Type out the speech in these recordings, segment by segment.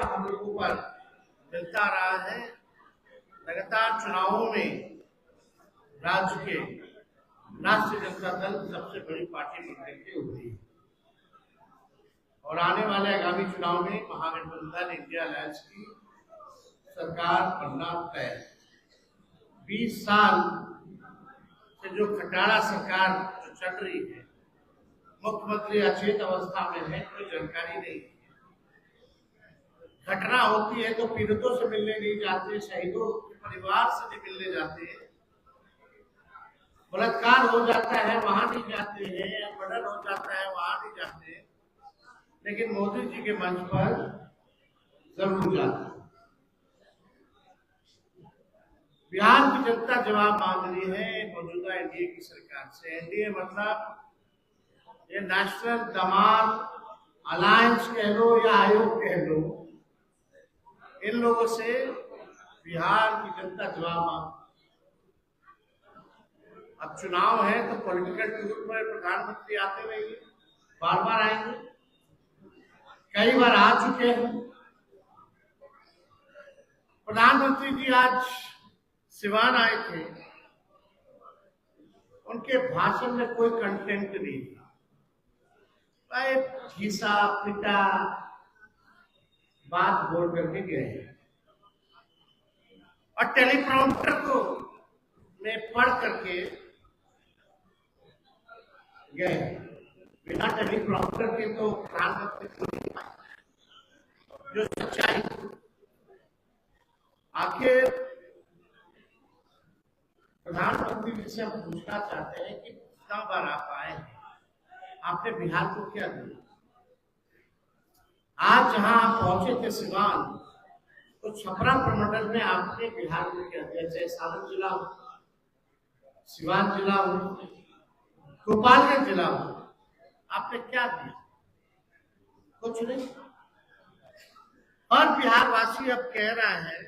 हम लोगों पर मिलता रहा है। लगातार चुनावों में राज्य के राष्ट्रीय जनता दल सबसे बड़ी पार्टी बनने की होती है और आने वाले आगामी चुनाव में महागठबंधन इंडिया अलायंस की सरकार बनना तय। 20 साल से जो खटारा सरकार जो चल रही है, मुख्यमंत्री अचेत अवस्था में है, कोई जानकारी नहीं। घटना होती है तो पीड़ितों से मिलने नहीं जाते, शहीदों के परिवार से नहीं मिलने जाते, बलात्कार हो जाता है वहां नहीं जाते हैं, मर्डर हो जाता है वहां नहीं जाते, लेकिन मोदी जी के मंच पर जरूर जाते हैं। बिहार की जनता जवाब मांग रही है मौजूदा एनडीए की सरकार से। एनडीए मतलब ये नेशनल दमार अलायंस कह लो या आयोग कह लो, इन लोगों से बिहार की जनता जवाब मांग। अब चुनाव है तो पॉलिटिकल टूर पर प्रधानमंत्री आते रहेंगे, बार बार आएंगे, कई बार आ चुके हैं। प्रधानमंत्री जी आज सिवान आए थे, उनके भाषण में कोई कंटेंट नहीं था, घिसा पिटा बात बोल करके गए और टेलीप्रॉम्प्टर को में पढ़ करके गए। बिना टेलीप्रॉम्प्टर के तो प्रधानमंत्री को जो सच्चाई आखिर प्रधानमंत्री जी से हम पूछना चाहते हैं कि कितना बार आप आए हैं, आपने बिहार को क्या दिया? आज जहां आप पहुंचे थे सिवान, तो छपरा प्रमंडल में आपने बिहार को क्या दिया? चाहे सारण जिला हो, सिवान जिला हो, गोपालगंज जिला हो, आपने क्या दिया? कुछ नहीं। और बिहार वासी अब कह रहा है,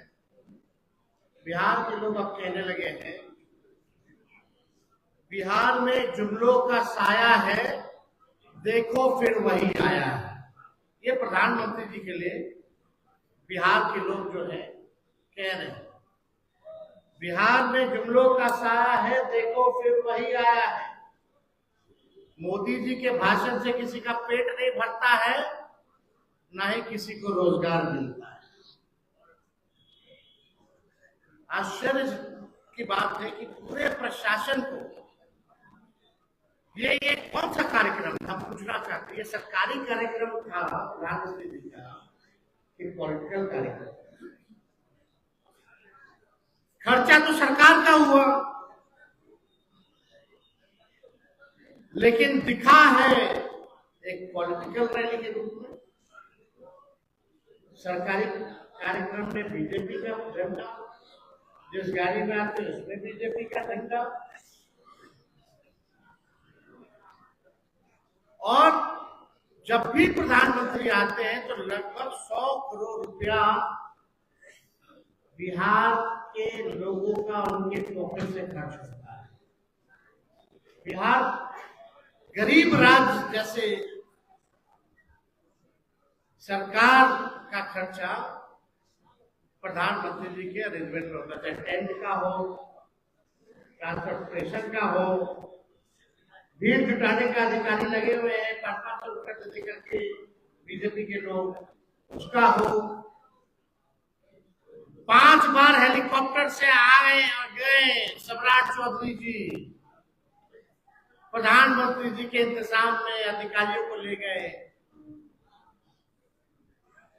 बिहार के लोग अब कहने लगे हैं, बिहार में जुमलों का साया है, देखो फिर वही आया है। ये प्रधानमंत्री जी के लिए बिहार के लोग जो है कह रहे हैं, बिहार में जुमलों का साया है, देखो फिर वही आया है। मोदी जी के भाषण से किसी का पेट नहीं भरता है, ना ही किसी को रोजगार मिलता है। आश्चर्य की बात है कि पूरे प्रशासन को ये कौन सा कार्यक्रम था, पूछना चाहते हैं। ये सरकारी कार्यक्रम था प्रधानमंत्री जी का कि पॉलिटिकल कार्यक्रम? खर्चा तो सरकार का हुआ, लेकिन दिखा है एक पॉलिटिकल रैली के रूप में। सरकारी कार्यक्रम में बीजेपी का झंडा, जिस गाड़ी में आते हैं उसमें बीजेपी का झंडा, और जब भी प्रधानमंत्री आते हैं तो लगभग 100 करोड़ रुपया बिहार के लोगों का उनके पॉकेट से खर्च होता है। बिहार गरीब राज्य जैसे सरकार का खर्चा प्रधानमंत्री जी के अरेंजमेंट में होता है, टेंट का हो, ट्रांसपोर्टेशन का हो, भीड़ जुटाने का अधिकारी लगे हुए हैं 500 रुपये दे करके बीजेपी के लोग, उसका हो। 5 बार हेलीकॉप्टर से आए और गए सम्राट चौधरी जी, प्रधानमंत्री जी के इंतजाम में अधिकारियों को ले गए,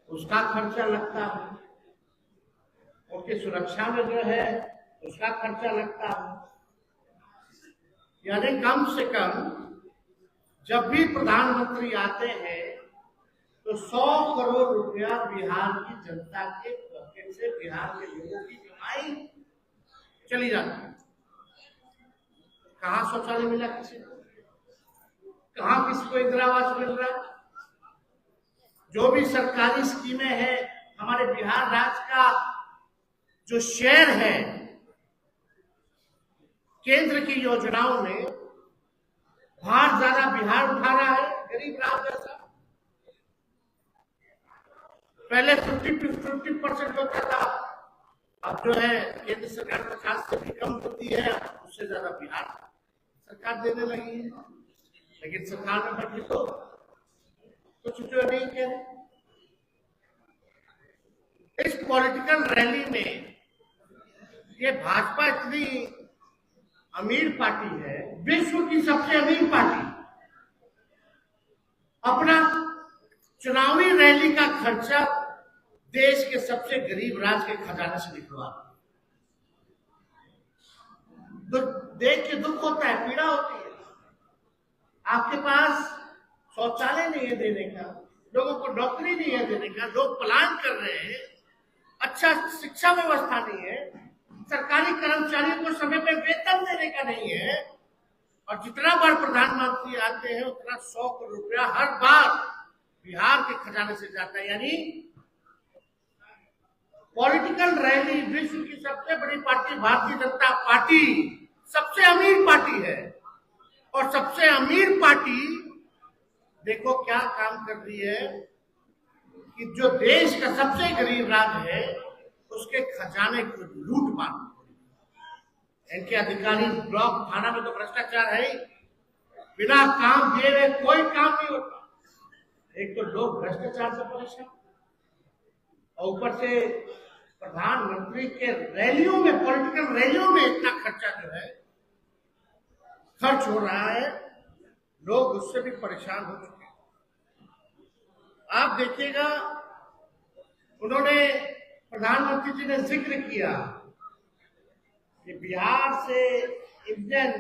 उसका खर्चा लगता है। उनकी सुरक्षा में जो है उसका खर्चा लगता है। यानी कम से कम जब भी प्रधानमंत्री आते हैं तो 100 करोड़ रुपया बिहार की जनता के पॉकेट से, बिहार के लोगों की कमाई चली जाती है। कहाँ शौचालय मिला किसी को? कहाँ किसी को इंदिरा आवास मिल रहा है? जो भी सरकारी स्कीमें हैं, हमारे बिहार राज्य का जो शेयर है केंद्र की योजनाओं में, भार ज्यादा बिहार उठा रहा है, गरीब राज्य जैसा। पहले 50% होता था, अब जो है केंद्र सरकार 50 से भी कम होती है, उससे ज्यादा बिहार सरकार देने लगी है। लेकिन सरकार में बैठे तो कुछ जो नहीं कह रहे। इस पॉलिटिकल रैली में ये भाजपा इतनी अमीर पार्टी है, विश्व की सबसे अमीर पार्टी, अपना चुनावी रैली का खर्चा देश के सबसे गरीब राज्य के खजाने से निकलवा, देख के दुख होता है, पीड़ा होती है। आपके पास शौचालय नहीं है देने का, लोगों को नौकरी नहीं है देने का, लोग पलायन कर रहे हैं, अच्छा शिक्षा व्यवस्था नहीं है, सरकारी कर्मचारियों को समय पे वेतन देने का नहीं है, और जितना बार प्रधानमंत्री आते हैं उतना 100 करोड़ रुपया हर बार बिहार के खजाने से जाता है। यानी पॉलिटिकल रैली, विश्व की सबसे बड़ी पार्टी भारतीय जनता पार्टी सबसे अमीर पार्टी है, और सबसे अमीर पार्टी देखो क्या काम कर रही है कि जो देश का सबसे गरीब राज्य है उसके खजाने को लूट मार। इनके अधिकारी ब्लॉक थाना में तो भ्रष्टाचार है, बिना काम दिए हुए कोई काम नहीं होता। एक तो लोग भ्रष्टाचार से परेशान, और ऊपर से प्रधानमंत्री के रैलियों में, पॉलिटिकल रैलियों में इतना खर्चा जो है खर्च हो रहा है, लोग उससे भी परेशान हो चुके हैं। आप देखिएगा, उन्होंने, प्रधानमंत्री जी ने जिक्र किया कि बिहार से इंजन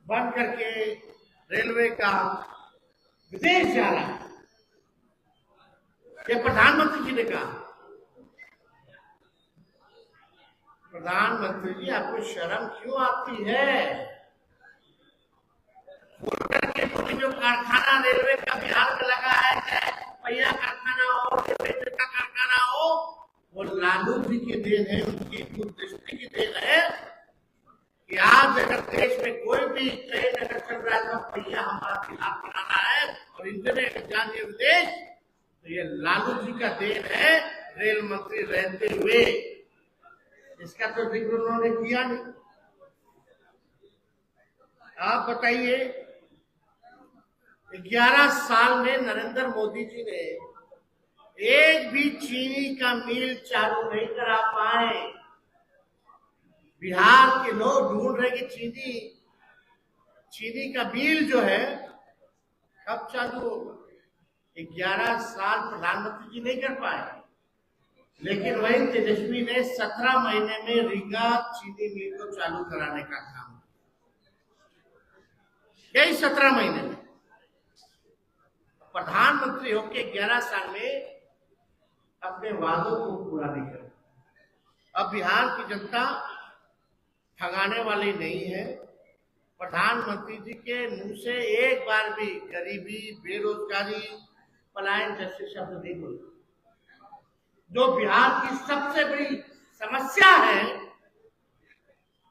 बन करके रेलवे का विदेश जा रहा है, ये प्रधानमंत्री जी ने कहा। प्रधानमंत्री जी, आपको शर्म क्यों आती है? जो कारखाना रेलवे का बिहार में लगा है, पहिया कारखाना हो, रेलवे का कारखाना हो, वो लालू जी की देन है, उनकी दूरदृष्टि की देन है कि आज अगर देश में कोई भी ट्रेन अगर चल रहा है तो पहिया हमारा बिहार बनाना है, और इंजन जानिए विदेश, तो ये लालू जी का देन है रेल मंत्री रहते हुए। इसका तो जिक्र उन्होंने किया नहीं। आप बताइए, 11 साल में नरेंद्र मोदी जी ने एक भी चीनी का मिल चालू नहीं करा पाए। बिहार के लोग ढूंढ रहे कि चीनी का मिल जो है कब चालू होगा। 11 साल प्रधानमंत्री जी नहीं कर पाए, लेकिन वही तेजस्वी ने 17 महीने में रीगा चीनी मिल को चालू कराने का काम, यही 17 महीने में। प्रधानमंत्री होके 11 साल में अपने वादों को पूरा नहीं कर। अब बिहार की जनता ठगाने वाली नहीं है। प्रधानमंत्री जी के मुंह से एक बार भी गरीबी, बेरोजगारी, पलायन जैसे शब्द नहीं बोले। जो बिहार की सबसे बड़ी समस्या है,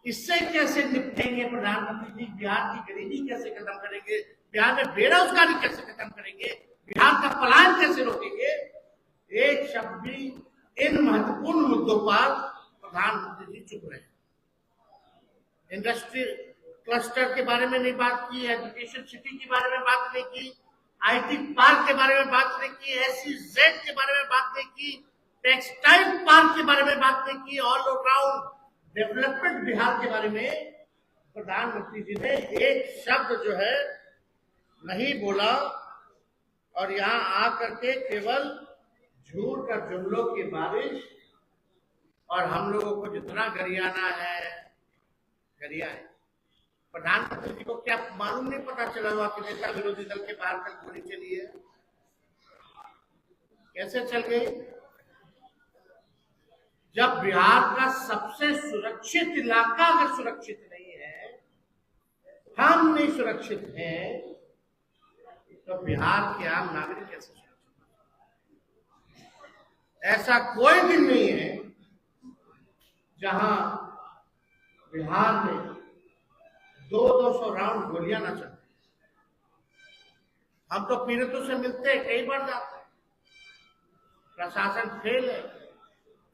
इससे कैसे निपटेंगे प्रधानमंत्री जी? बिहार की गरीबी कैसे खत्म करेंगे? बिहार में बेरोजगारी कैसे खत्म करेंगे? बिहार का पलायन कैसे रोकेंगे? एक शब्द भी इन महत्वपूर्ण मुद्दों पर प्रधानमंत्री जी चुप रहे। इंडस्ट्री क्लस्टर के बारे में नहीं बात की, एजुकेशन सिटी के बारे में बात नहीं की, आईटी पार्क के बारे में बात नहीं की, SEZ के बारे में बात नहीं की, टेक्सटाइल पार्क के बारे में बात नहीं की, ऑल राउंड डेवलपमेंट बिहार के बारे में प्रधानमंत्री जी ने एक शब्द जो है नहीं बोला। और यहाँ आकर के केवल झूठ और जुमलों की बारिश, और हम लोगों को जितना गरियाना है गरियाए। प्रधानमंत्री जी को क्या मालूम नहीं पता चला हुआ कि नेता विरोधी दल के बाहर तक गोली चली है? कैसे चल गई? जब बिहार का सबसे सुरक्षित इलाका अगर सुरक्षित नहीं है, हम नहीं सुरक्षित हैं, तो बिहार के आम नागरिक कैसे सुरक्षित? ऐसा कोई दिन नहीं है जहां बिहार में 200 राउंड गोलियां ना चलती। हम तो पीड़ितों से मिलते हैं, कई बार जाते हैं, प्रशासन फेल है।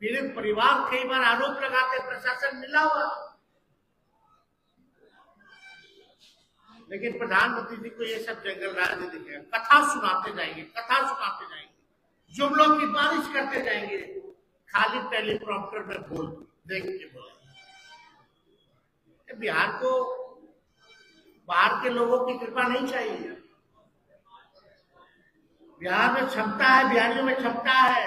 पीड़ित परिवार कई बार आरोप लगाते प्रशासन मिला हुआ, लेकिन प्रधानमंत्री जी को ये सब जंगल राज नहीं दिखेगा। कथा सुनाते जाएंगे, कथा सुनाते जाएंगे, जुमलों की बारिश करते जाएंगे, खाली टेलीप्रॉम्प्टर में बोल देख के बोले। बिहार को बाहर के लोगों की कृपा नहीं चाहिए। बिहार में क्षमता है, बिहारियों में क्षमता है।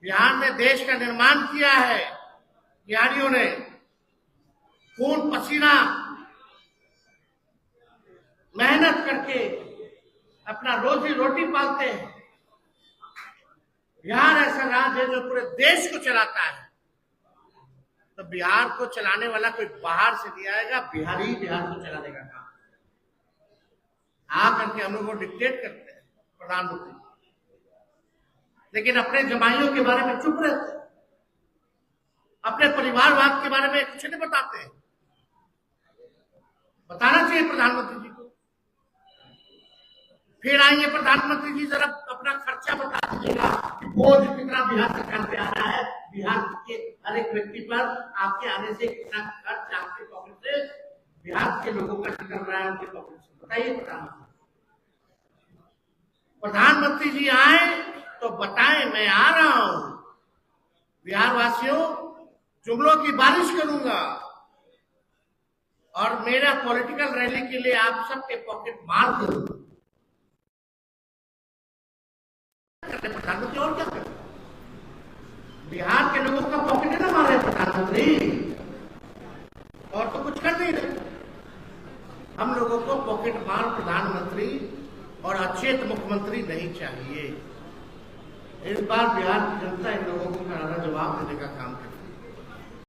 बिहार ने देश का निर्माण किया है। बिहारियों ने खून पसीना मेहनत करके अपना रोजी रोटी पालते हैं। बिहार ऐसा राज्य है जो पूरे देश को चलाता है। तो बिहार को चलाने वाला कोई बाहर से नहीं आएगा, बिहारी बिहार को चलाने का काम आकर के हम लोग को डिक्टेट करते हैं प्रधानमंत्री, लेकिन अपने जमाइयों के बारे में चुप रहते हैं, अपने परिवारवाद के बारे में कुछ नहीं बताते हैं। बताना चाहिए प्रधानमंत्री जी को। फिर आएंगे प्रधानमंत्री जी, जरा अपना खर्चा बता दीजिएगा, बोझ कितना बिहार सरकार पे आ रहा है, बिहार के हर एक व्यक्ति पर आपके आने से कितना खर्च आपके पॉकेट से, बिहार के लोगों का निकल रहा है उनके पॉकेट से, बताइए प्रधानमंत्री। प्रधानमंत्री जी आए तो बताएं मैं आ रहा हूं, बिहार वासियों जुमलों की बारिश करूंगा और मेरा पॉलिटिकल रैली के लिए आप सबके पॉकेट मार दूंगा। प्रधानमंत्री और क्या करें? बिहार के लोगों का पॉकेट ना मारे प्रधानमंत्री, और तो कुछ कर नहीं रहे। हम लोगों को पॉकेट मार प्रधानमंत्री और अचेत मुख्यमंत्री नहीं चाहिए। इस बार बिहार की जनता इन लोगों को करारा जवाब देने का काम करे।